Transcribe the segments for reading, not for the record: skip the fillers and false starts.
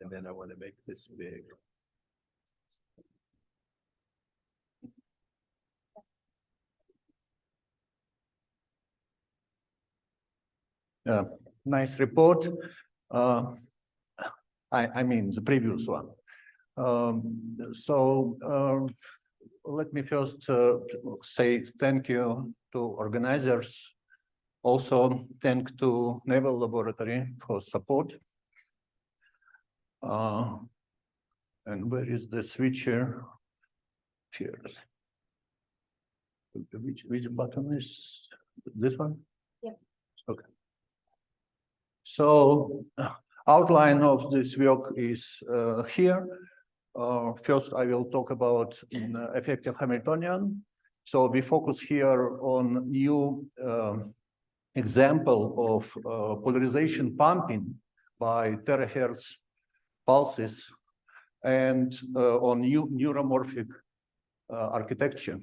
And then I want to make this big. Nice report. I mean, the previous one. Let me first say thank you to organizers. Also, thank to Naval Laboratory for support. And where is the switcher? Here. Which button is this one? Yeah. Okay. So, outline of this work is here. First, I will talk about effective Hamiltonian. So we focus here on new example of polarization pumping by terahertz pulses and on new neuromorphic architecture.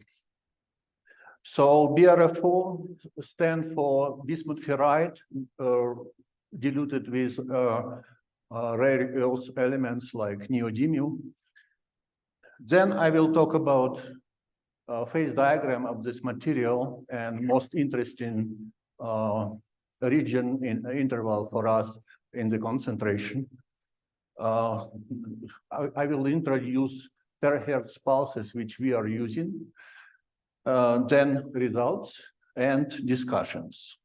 So BRF4 stands for bismuth ferrite diluted with rare earth elements like neodymium. Then I will talk about phase diagram of this material and most interesting region in interval for us in the concentration. I will introduce terahertz pulses which we are using, then results and discussions.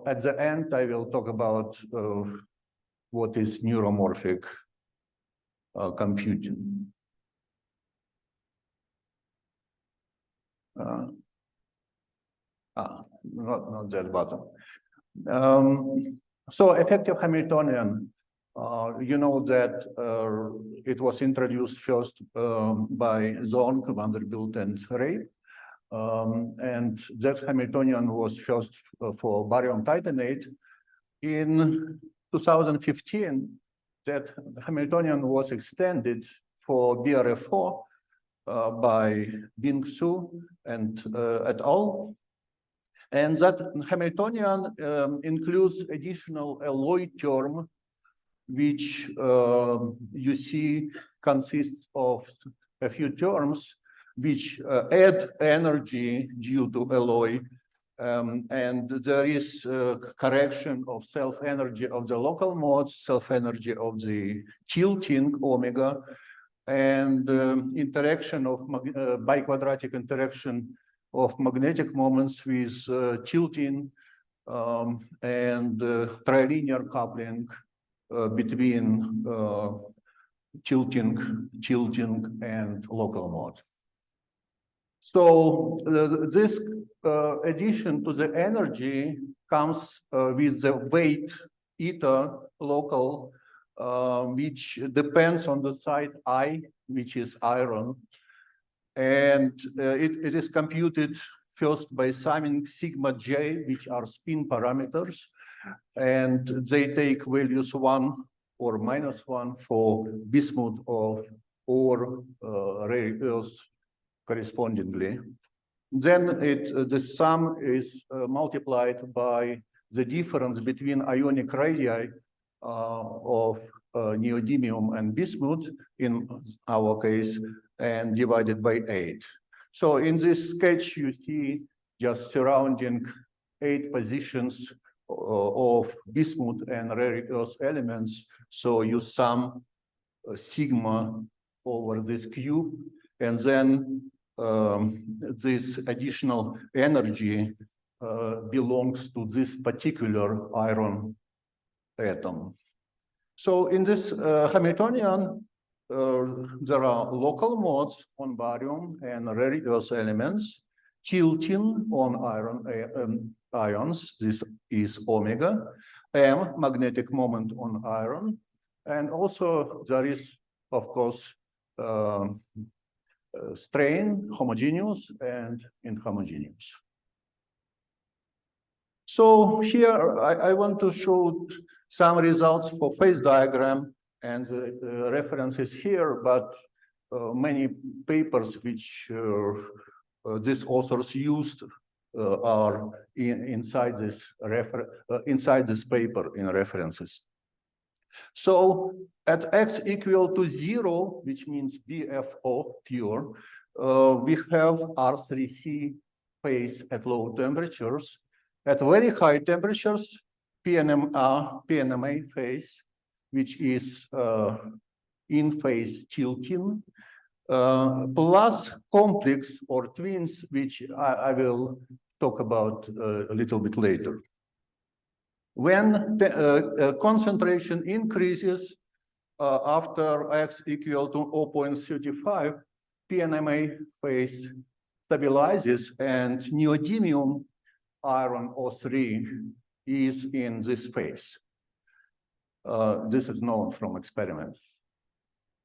At the end, I will talk about what is neuromorphic computing. Not that bottom. So effective Hamiltonian, you know that it was introduced first by Zorn, Vanderbilt, and Ray. And that Hamiltonian was first for barium titanate. In 2015, that Hamiltonian was extended for BRF4 by Bing Su and et al. And that Hamiltonian includes additional alloy term, which you see consists of a few terms which add energy due to alloy. And there is correction of self-energy of the local modes, self-energy of the tilting omega, and interaction of biquadratic interaction of magnetic moments with tilting and trilinear coupling between tilting and local mode. So this addition to the energy comes with the weight eta local, which depends on the side I, which is iron. And it is computed first by summing sigma j, which are spin parameters. And they take values 1 or -1 for bismuth or rare earth correspondingly. Then the sum is multiplied by the difference between ionic radii of neodymium and bismuth in our case, and divided by 8. So in this sketch, you see just surrounding 8 positions of bismuth and rare earth elements. So you sum sigma over this cube, and then this additional energy belongs to this particular iron atom. So in this Hamiltonian, there are local modes on barium and rare earth elements, tilting on iron ions, this is omega, M, magnetic moment on iron, and also there is, of course, strain, homogeneous and inhomogeneous. So here I want to show some results for phase diagram and the references here, but many papers which these authors used are inside this paper in references. So at x equal to 0, which means BiFeO pure, we have R3C phase at low temperatures. At very high temperatures, PNMA phase, which is in phase tilting, plus complex or twins, which I will talk about a little bit later. When the concentration increases after x equal to 0.35, PNMA phase stabilizes and neodymium iron O3 is in this phase. This is known from experiments.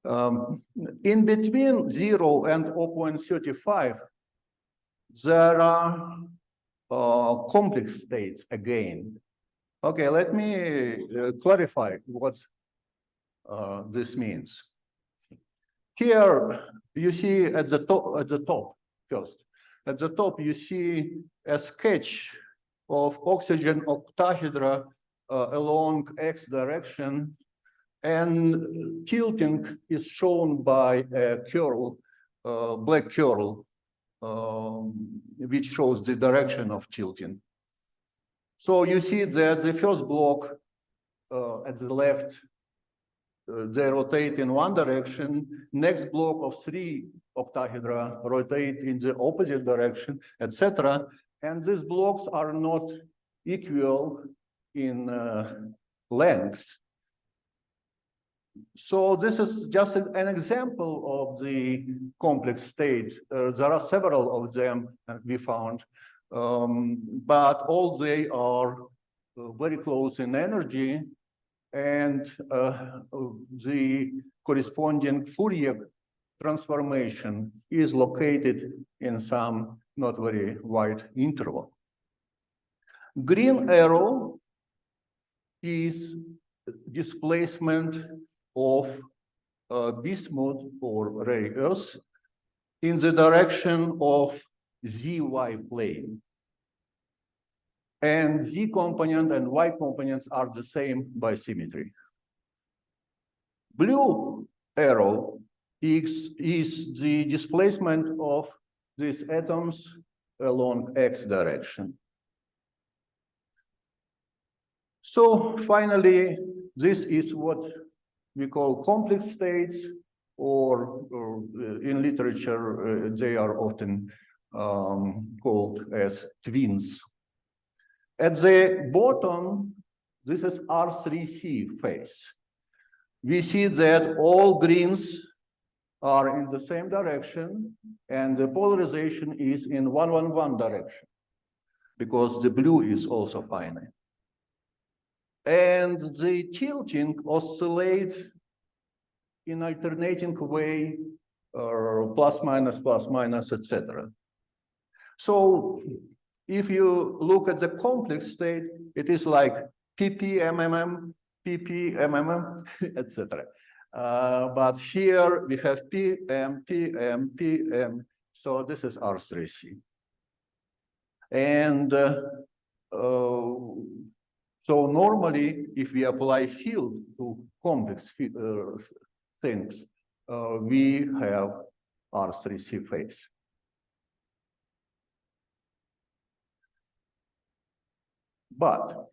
In between 0 and 0.35, there are complex states again. Okay, let me clarify what this means. Here you see at the top first. At the top you see a sketch of oxygen octahedra along x direction, and tilting is shown by a curl, black curl, which shows the direction of tilting. So you see that the first block at the left, they rotate in one direction. Next block of 3 octahedra rotate in the opposite direction, etc. And these blocks are not equal in length. So this is just an example of the complex state. There are several of them we found, but all they are very close in energy, and the corresponding Fourier transformation is located in some not very wide interval. Green arrow is displacement of bismuth or rare earth in the direction of zy plane. And z component and y components are the same by symmetry. Blue arrow is the displacement of these atoms along x direction. So finally, this is what we call complex states, or in literature, they are often called as twins. At the bottom, this is R3C phase. We see that all greens are in the same direction, and the polarization is in 1-1-1 direction, because the blue is also finite. And the tilting oscillates in alternating way, plus minus, etc. So if you look at the complex state, it is like PPMMM, PPMMM, etc. But here we have PM, PM, PM. So this is R3C. And so normally, if we apply field to complex things, we have R3C phase. But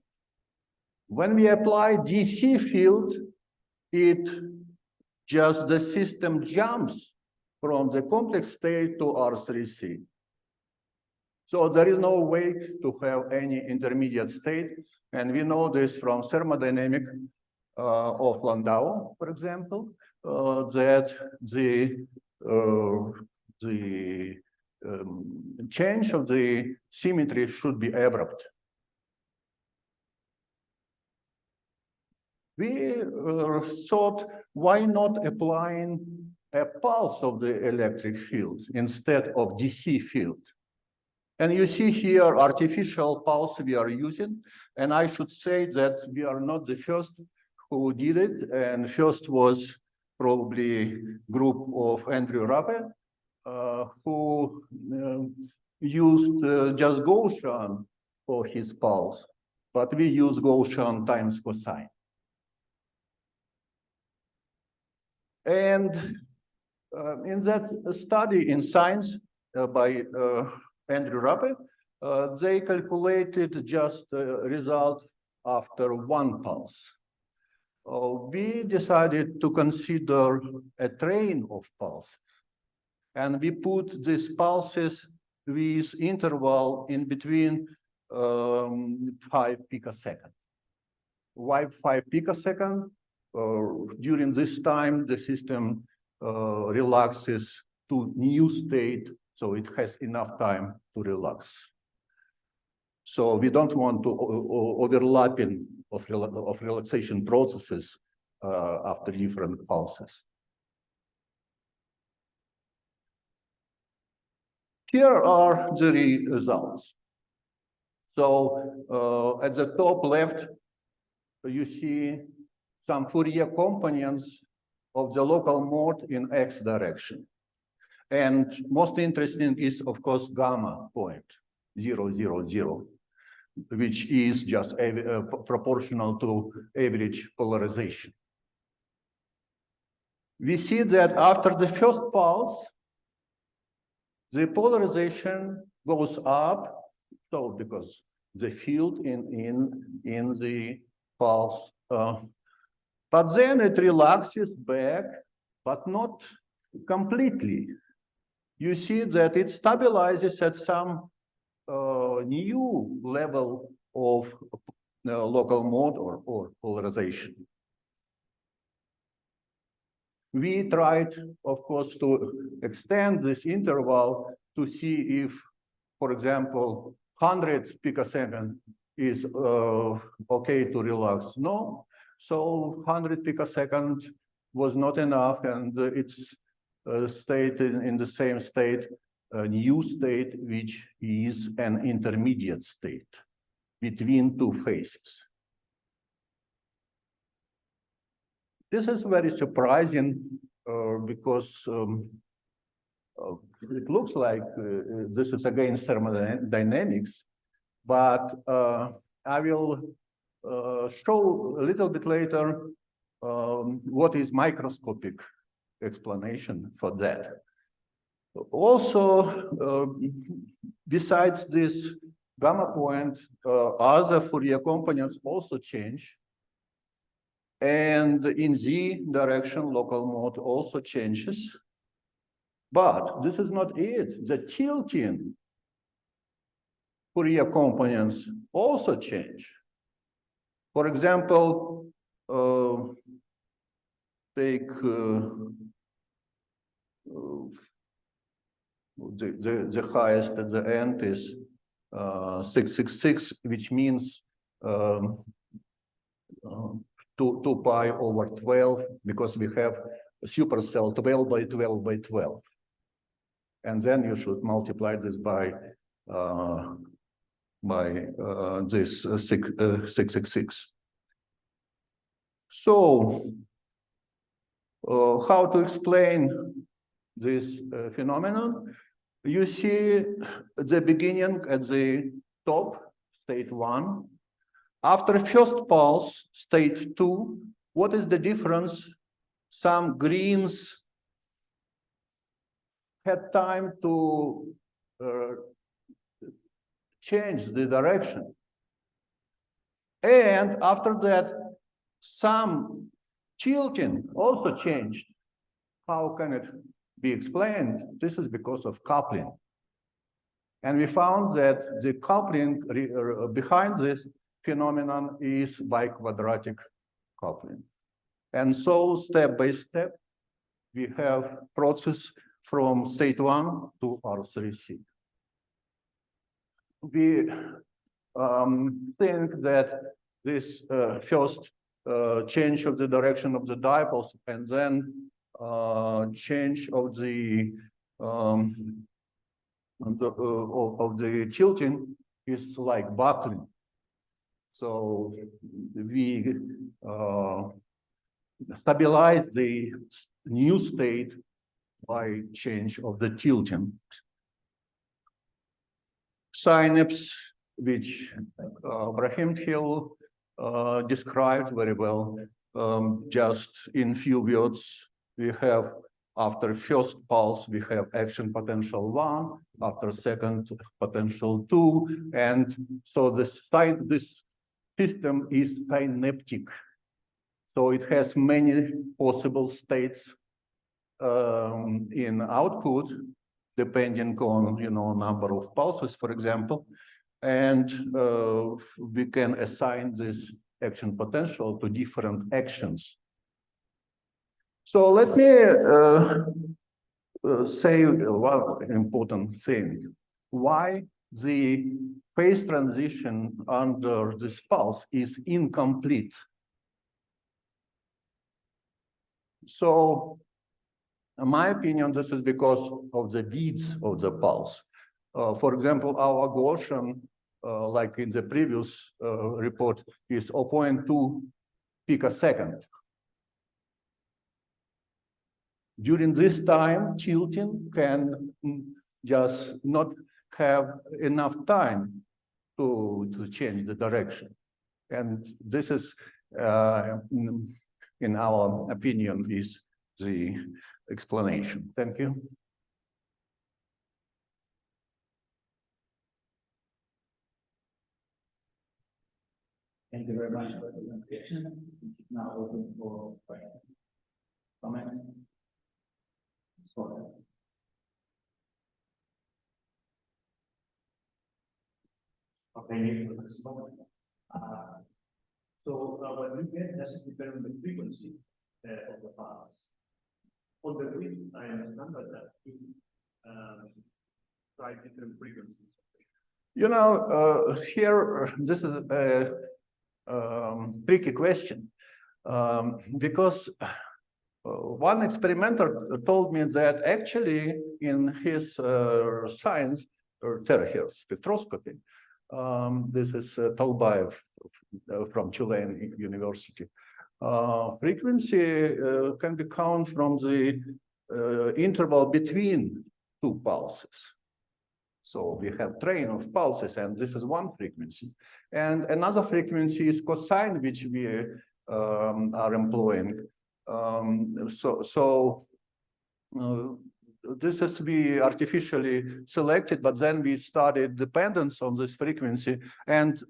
when we apply DC field, the system jumps from the complex state to R3C. So there is no way to have any intermediate state. And we know this from thermodynamic of Landau, for example, that the change of the symmetry should be abrupt. We thought, why not applying a pulse of the electric field instead of DC field? And you see here artificial pulse we are using. And I should say that we are not the first who did it. And first was probably group of Andrew Rappe, who used just Gaussian for his pulse. But we use Gaussian times cosine. And in that study in Science by Andrew Rappe, they calculated just the result after one pulse. We decided to consider a train of pulses, and we put these pulses with interval in between 5 picoseconds. Why 5 picoseconds? During this time, the system relaxes to new state, so it has enough time to relax. So we don't want to overlapping of relaxation processes after different pulses. Here are the results. So at the top left, you see some Fourier components of the local mode in X direction. And most interesting is, of course, gamma point, 0, 0, 0, which is just proportional to average polarization. We see that after the first pulse, the polarization goes up, so because the field in the pulse, but then it relaxes back, but not completely. You see that it stabilizes at some new level of local mode or polarization. We tried, of course, to extend this interval to see if, for example, 100 picosecond is okay to relax. No, so 100 picosecond was not enough, and it's stayed in the same state, a new state, which is an intermediate state between two phases. This is very surprising because it looks like this is against thermodynamics, but I will show a little bit later what is microscopic explanation for that. Also, besides this gamma point, other Fourier components also change. And in Z direction, local mode also changes. But this is not it. The tilting Fourier components also change. For example, take the highest at the end is 666, which means 2 pi over 12, because we have a supercell 12 by 12 by 12. And then you should multiply this by this 666. So how to explain this phenomenon? You see the beginning at the top, state 1. After first pulse, state 2, what is the difference? Some greens had time to change the direction. And after that, some tilting also changed. How can it be explained? This is because of coupling. And we found that the coupling behind this phenomenon is biquadratic coupling. And so step by step, we have process from state 1 to R3C. We think that this first change of the direction of the dipoles and then change of the tilting is like buckling. So we stabilize the new state by change of the tilting. Synapse, which Brahim described very well, just in few words, we have after first pulse, we have action potential 1, after second potential 2, and so this system is synaptic. So it has many possible states in output, depending on number of pulses, for example, and we can assign this action potential to different actions. So let me say one important thing. Why the phase transition under this pulse is incomplete? So, in my opinion, this is because of the width of the pulse. For example, our Gaussian, like in the previous report, is 0.2 picosecond. During this time, tilting can just not have enough time to change the direction. And this is, in our opinion, is the explanation. Thank you. Thank you very much for the presentation. Now open for questions, comments. So, okay, when we get as determine the frequency of the pulse, on the width, I understand that you try different frequencies. Here, this is a tricky question because one experimenter told me that actually in his science, or terahertz spectroscopy, this is Talbaev from Chilean University, frequency can be counted from the interval between two pulses. So we have train of pulses, and this is one frequency. And another frequency is cosine, which we are employing. This is we artificially selected, but then we studied dependence on this frequency. And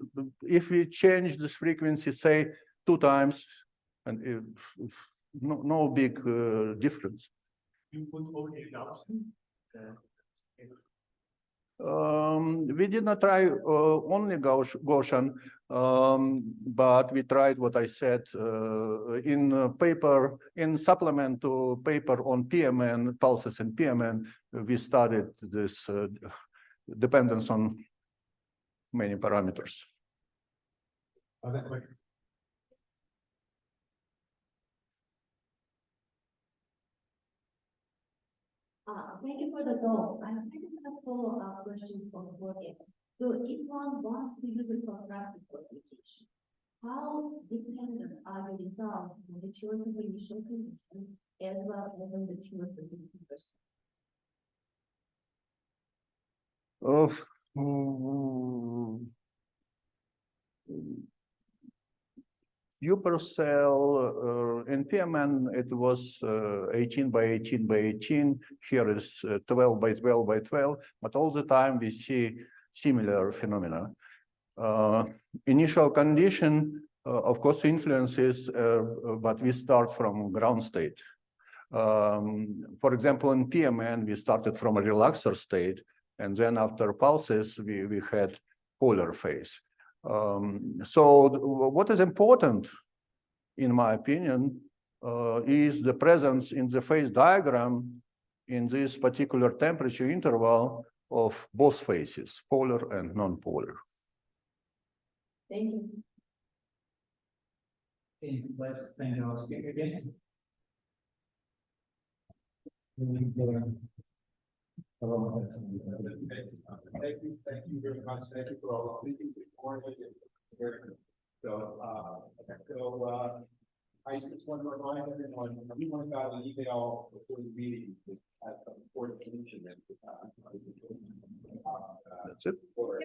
if we change this frequency, say 2 times, and no big difference. You put only Gaussian? We did not try only Gaussian, but we tried what I said in paper, in supplement to paper on PMN, pulses in PMN, we studied this dependence on many parameters. Other questions? Thank you for the talk. I have a follow-up question from Jorge. So if one wants to use it for practical application, how dependent are the results on the choice of initial conditions as well as on the choice of the Supercell in PMN, it was 18 by 18 by 18. Here is 12 by 12 by 12, but all the time we see similar phenomena. Initial condition, of course, influences, but we start from ground state. For example, in PMN, we started from a relaxer state, and then after pulses, we had polar phase. So what is important, in my opinion, is the presence in the phase diagram in this particular temperature interval of both phases, polar and non-polar. Thank you. Let's thank our speaker again. Thank you very much. Thank you for all the speakers. I just want to remind everyone, we got an email before the meeting that had some important solution in it.